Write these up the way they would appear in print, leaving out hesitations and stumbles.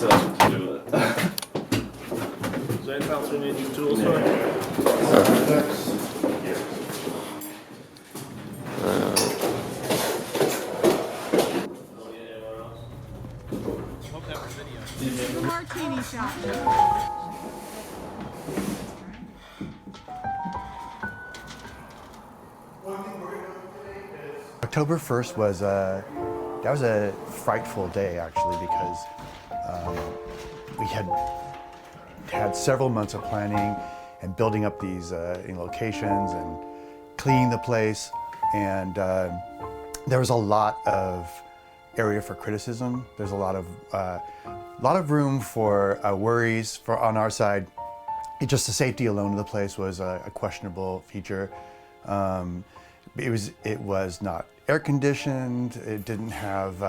to do it. Is there anything else we need these tools for? The martini shot. October 1st was that was a frightful day actually because we had several months of planning and building up these locations and cleaning the place, and there was a lot of area for criticism. There's a lot of room for worries on our side. Just the safety alone of the place was a questionable feature. It was not air conditioned. It didn't have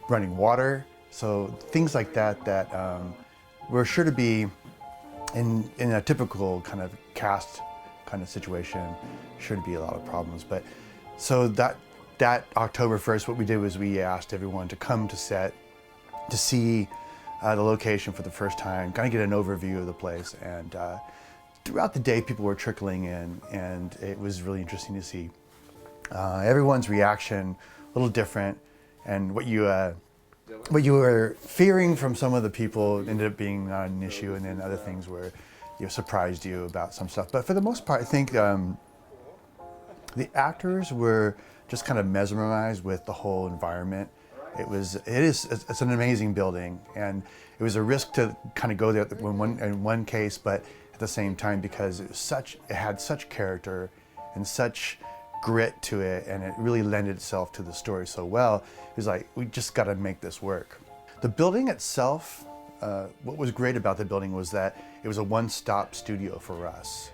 running water. So things like that were sure to be in a typical kind of cast kind of situation, sure to be a lot of problems. But so that October 1st, what we did was we asked everyone to come to set to see the location for the first time, kind of get an overview of the place. And throughout the day, people were trickling in, and it was really interesting to see everyone's reaction, a little different, and what you were fearing from some of the people ended up being not an issue, and then other things were surprised you about some stuff. But for the most part, I think the actors were just kind of mesmerized with the whole environment. It's an amazing building, and it was a risk to kind of go there in one case, but at the same time, because it had such character and such grit to it, and it really lent itself to the story so well. It was like, we just got to make this work. The building itself, what was great about the building was that it was a one-stop studio for us.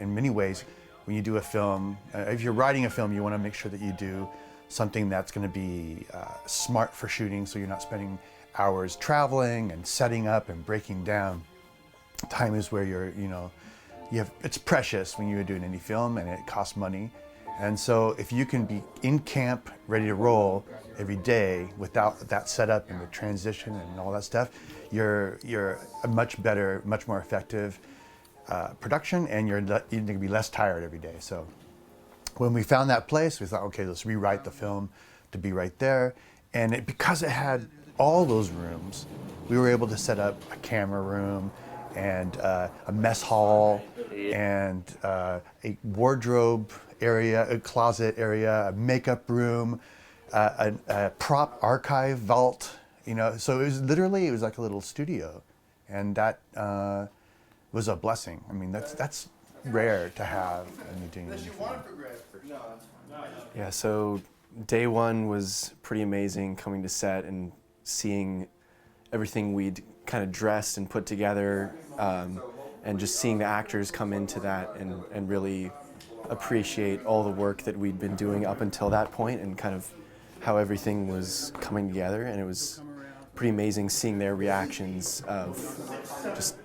In many ways, when you do a film, if you're writing a film, you want to make sure that you do something that's going to be smart for shooting, so you're not spending hours traveling and setting up and breaking down. Time is where it's precious when you're doing any film, and it costs money. And so if you can be in camp, ready to roll every day without that setup and the transition and all that stuff, you're a much better, much more effective production, and you're going to be less tired every day. So when we found that place, we thought, okay, let's rewrite the film to be right there. And because it had all those rooms, we were able to set up a camera room and a mess hall and a wardrobe area, a closet area, a makeup room, a prop archive vault. So it was like a little studio, and that was a blessing. I mean, that's rare to have when you're doing anything. Yeah, so day one was pretty amazing, coming to set and seeing everything we'd kind of dressed and put together, and just seeing the actors come into that and really appreciate all the work that we'd been doing up until that point, and kind of how everything was coming together. And it was pretty amazing seeing their reactions of just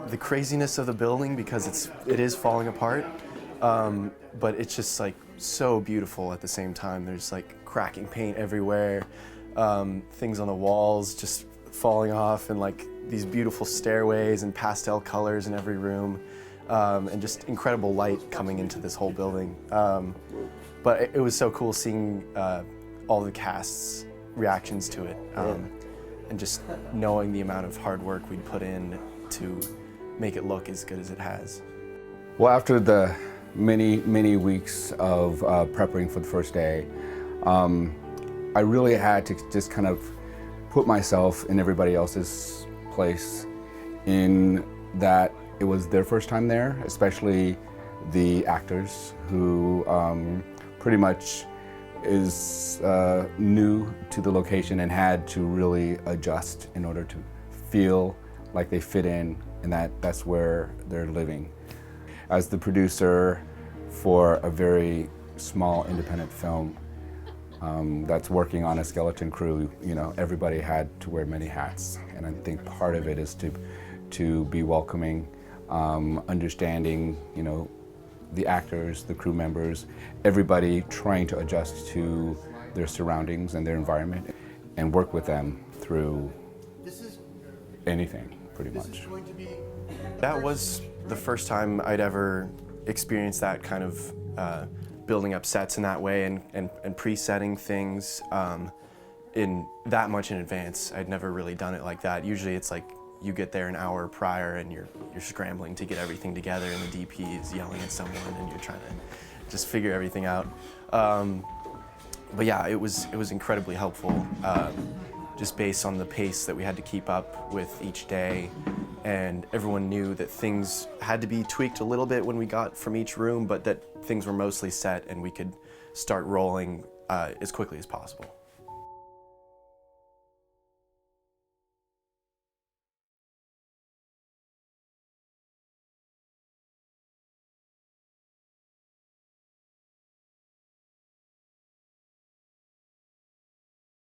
the craziness of the building, because it is falling apart, but it's just like so beautiful at the same time. There's like cracking paint everywhere, things on the walls just falling off, and like these beautiful stairways and pastel colors in every room, and just incredible light coming into this whole building. But it was so cool seeing all the cast's reactions to it, and just knowing the amount of hard work we'd put in to make it look as good as it has. Well, after the many weeks of preparing for the first day, I really had to just kind of put myself in everybody else's place, in that it was their first time there, especially the actors, who pretty much is new to the location and had to really adjust in order to feel like they fit in, and that's where they're living. As the producer for a very small independent film that's working on a skeleton crew, everybody had to wear many hats, and I think part of it is to be welcoming, understanding, the actors, the crew members, everybody trying to adjust to their surroundings and their environment. and work with them through anything, pretty much. That was the first time I'd ever experienced that kind of building up sets in that way and pre-setting things in that much in advance. I'd never really done it like that. Usually it's like you get there an hour prior and you're scrambling to get everything together, and the DP is yelling at someone and you're trying to just figure everything out. But yeah, it was incredibly helpful, just based on the pace that we had to keep up with each day. And everyone knew that things had to be tweaked a little bit when we got from each room, but that things were mostly set and we could start rolling as quickly as possible.